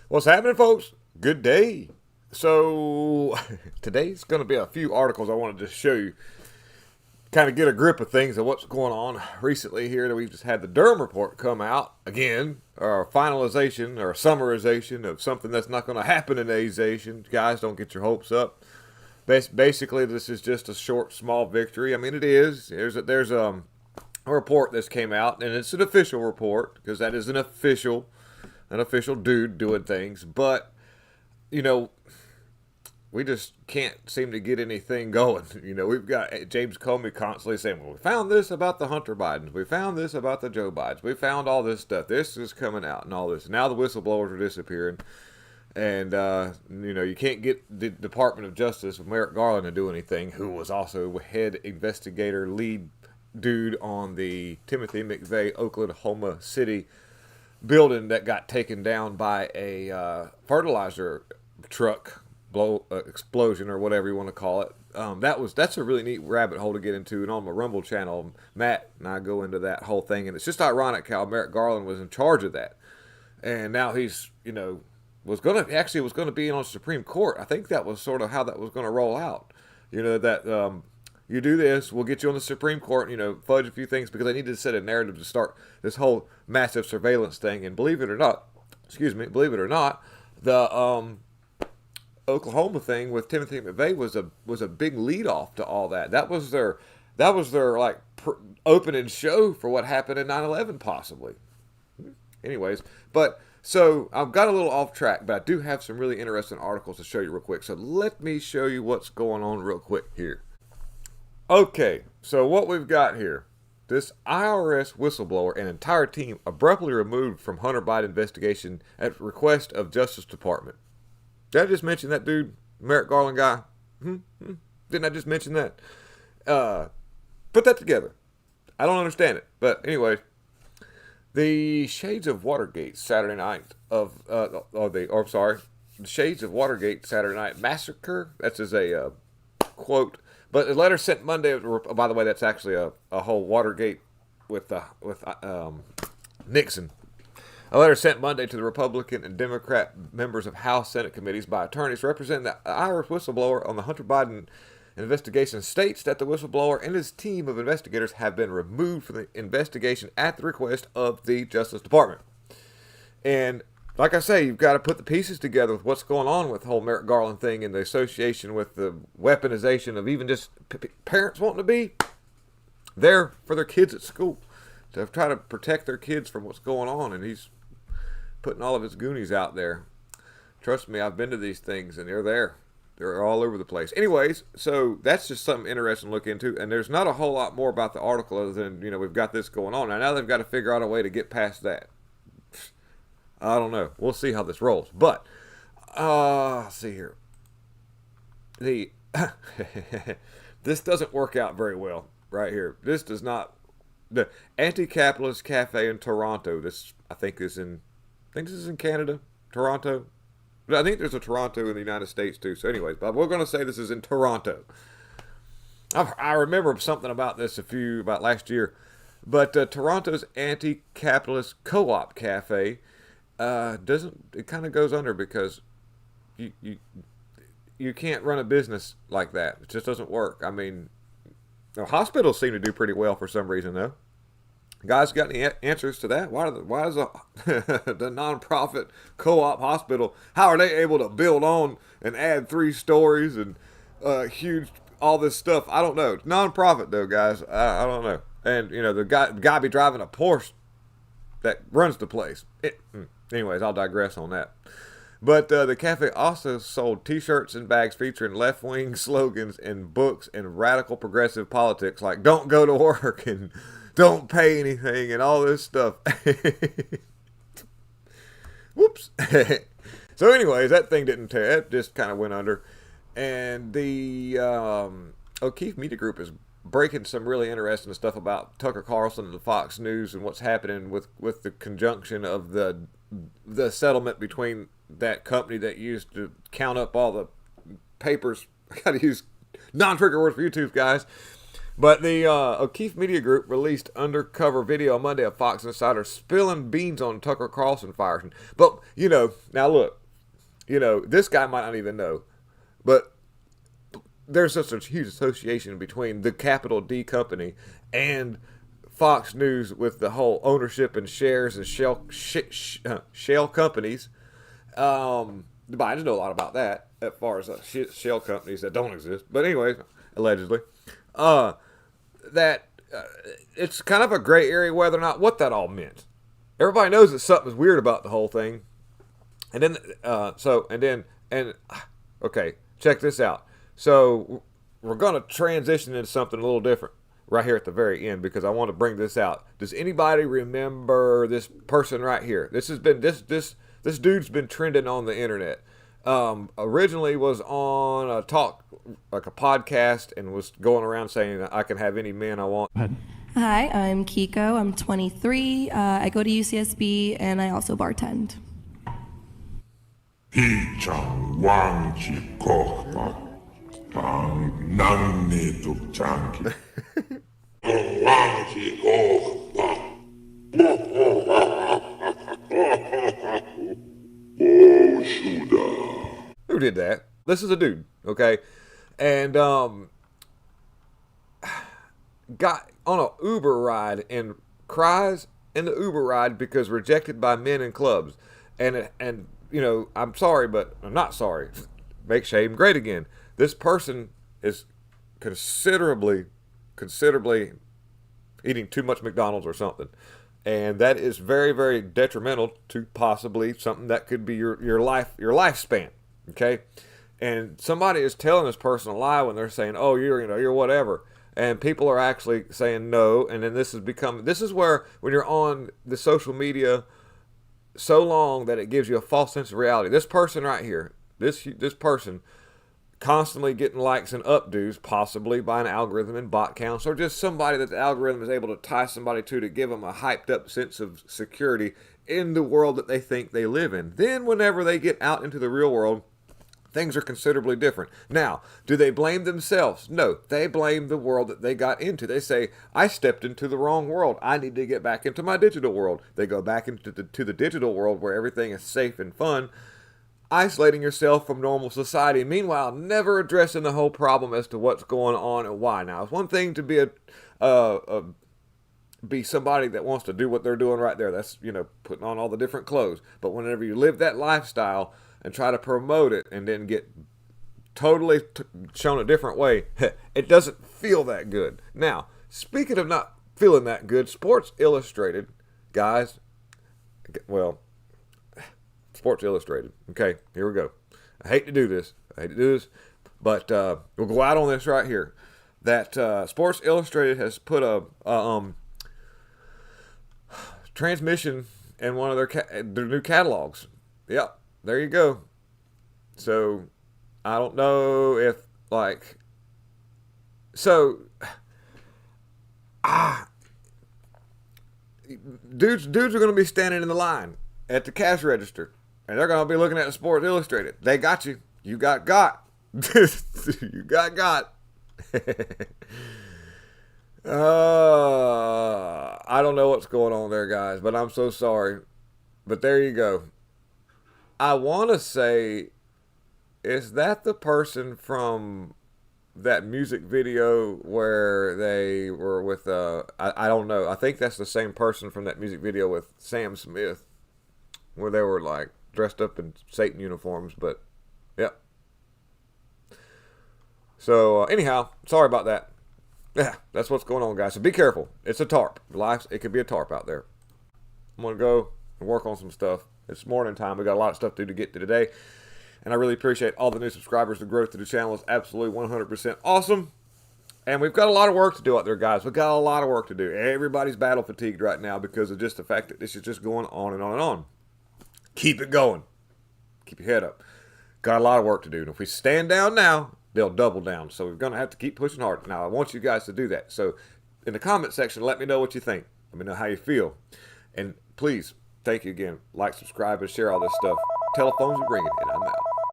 What's happening, folks? Good day. So, today's going to be a few articles I wanted to show you, kind of get a grip of things of what's going on recently here. That we've just had the Durham report come out again, or finalization or summarization of something that's not going to happen in Asian. Guys, don't get your hopes up. Basically, this is just a short, small victory. I mean, it is. There's a report that's came out, and it's an official report because that is an official dude doing things. But you know, we just can't seem to get anything going. We've got James Comey constantly saying, "Well, we found this about the Hunter Bidens. We found this about the Joe Bidens. We found all this stuff. This is coming out and all this." Now the whistleblowers are disappearing. And, you can't get the Department of Justice of Merrick Garland to do anything, who was also head investigator, lead dude on the Timothy McVeigh Oklahoma City building that got taken down by a fertilizer truck explosion, or whatever you want to call it. That's a really neat rabbit hole to get into. And on my Rumble channel, Matt and I go into that whole thing. And it's just ironic how Merrick Garland was in charge of that. And now he's, was going to be on the Supreme Court. I think that was sort of how that was going to roll out. That you do this, we'll get you on the Supreme Court, fudge a few things, because they needed to set a narrative to start this whole massive surveillance thing. And believe it or not, the Oklahoma thing with Timothy McVeigh was a big lead off to all that. That was their like opening show for what happened in 9/11 possibly. Anyways, but so I've got a little off track, but I do have some really interesting articles to show you real quick. So let me show you what's going on real quick here. Okay, so what we've got here, this IRS whistleblower and entire team abruptly removed from Hunter Biden investigation at request of Justice Department. Did I just mention that dude, Merrick Garland guy? Didn't I just mention that? Put that together. I don't understand it, but anyway. The Shades of Watergate Saturday night the Shades of Watergate Saturday Night Massacre. That's as a quote. But a letter sent Monday. By the way, that's actually a whole Watergate with Nixon. A letter sent Monday to the Republican and Democrat members of House Senate committees by attorneys representing the Irish whistleblower on the Hunter Biden investigation states that the whistleblower and his team of investigators have been removed from the investigation at the request of the Justice Department. And like I say, you've got to put the pieces together with what's going on with the whole Merrick Garland thing and the association with the weaponization of even just parents wanting to be there for their kids at school to try to protect their kids from what's going on. And he's putting all of his goonies out there. Trust me, I've been to these things and they're there. They're all over the place. Anyways, so that's just something interesting to look into. And there's not a whole lot more about the article other than, we've got this going on. Now they've got to figure out a way to get past that. I don't know. We'll see how this rolls. But, let's see here. This doesn't work out very well right here. This does not. The Anti-Capitalist Cafe in Toronto. I think this is in Canada. Toronto. I think there's a Toronto in the United States too. So anyways, but we're going to say this is in Toronto. I remember something about this about last year. But Toronto's Anti-Capitalist Co-op Cafe it kind of goes under because you can't run a business like that. It just doesn't work. I mean, hospitals seem to do pretty well for some reason though. Guys, got any answers to that? Why is the nonprofit co-op hospital, how are they able to build on and add 3 stories and huge, all this stuff? I don't know. Nonprofit though, guys. I don't know. And, the guy be driving a Porsche that runs the place. Anyways, I'll digress on that. But the cafe also sold T-shirts and bags featuring left-wing slogans and books and radical progressive politics like "Don't go to work" and "Don't pay anything" and all this stuff. Whoops. So anyways, that thing didn't tear. It just kind of went under. And the O'Keefe Media Group is breaking some really interesting stuff about Tucker Carlson and the Fox News and what's happening with the conjunction of the settlement between that company that used to count up all the papers. I got to use non-trigger words for YouTube, guys. But the O'Keefe Media Group released undercover video on Monday of Fox Insider spilling beans on Tucker Carlson firing. But, now look, this guy might not even know, but there's such a huge association between the capital D company and Fox News with the whole ownership and shares and shell companies. I just know a lot about that as far as shell companies that don't exist. But anyway, allegedly, it's kind of a gray area whether or not what that all meant. Everybody knows that something's weird about the whole thing. And then, okay, check this out. So we're going to transition into something a little different right here at the very end because I want to bring this out. Does anybody remember this person right here? This dude's been trending on the internet. Originally was on a talk, like a podcast, and was going around saying I can have any man I want. Hi, I'm Kiko. I'm 23. I go to UCSB, and I also bartend. Who did that? This is a dude, okay? And got on an Uber ride and cries in the Uber ride because rejected by men in clubs. And I'm sorry, but I'm not sorry. Make shame great again. This person is considerably eating too much McDonald's or something. And that is very, very detrimental to possibly something that could be your lifespan. Okay? And somebody is telling this person a lie when they're saying, oh, you're whatever. And people are actually saying no. And then this is where when you're on the social media so long that it gives you a false sense of reality. This person right here, this person constantly getting likes and updos, possibly by an algorithm and bot counts, or just somebody that the algorithm is able to tie somebody to give them a hyped up sense of security in the world that they think they live in. Then whenever they get out into the real world, things are considerably different. Now, do they blame themselves? No, they blame the world that they got into. They say, I stepped into the wrong world. I need to get back into my digital world. They go back into the digital world where everything is safe and fun, isolating yourself from normal society. Meanwhile, never addressing the whole problem as to what's going on and why. Now, it's one thing to be somebody that wants to do what they're doing right there. That's, putting on all the different clothes. But whenever you live that lifestyle and try to promote it and then get totally shown a different way, it doesn't feel that good. Now, speaking of not feeling that good, Sports Illustrated, guys, Sports Illustrated. Okay, here we go. I hate to do this, but we'll go out on this right here. That Sports Illustrated has put a transmission in one of their new catalogs. Yep, there you go. So I don't know if dudes are going to be standing in the line at the cash register. And they're going to be looking at the Sports Illustrated. They got you. You got. You got. I don't know what's going on there, guys, but I'm so sorry. But there you go. I want to say, is that the person from that music video where they were with, I don't know. I think that's the same person from that music video with Sam Smith, where they were dressed up in Satan uniforms, but yep. So anyhow, sorry about that. Yeah, that's what's going on, guys. So be careful. It's a tarp. It could be a tarp out there. I'm going to go and work on some stuff. It's morning time. We got a lot of stuff to get to today. And I really appreciate all the new subscribers. The growth of the channel is absolutely 100% awesome. And we've got a lot of work to do out there, guys. We've got a lot of work to do. Everybody's battle fatigued right now because of just the fact that this is just going on and on and on. Keep it going. Keep your head up. Got a lot of work to do. And if we stand down now, they'll double down. So we're going to have to keep pushing hard. Now, I want you guys to do that. So in the comment section, let me know what you think. Let me know how you feel. And please, thank you again. Like, subscribe, and share all this stuff. Telephones are ringing, and I'm out.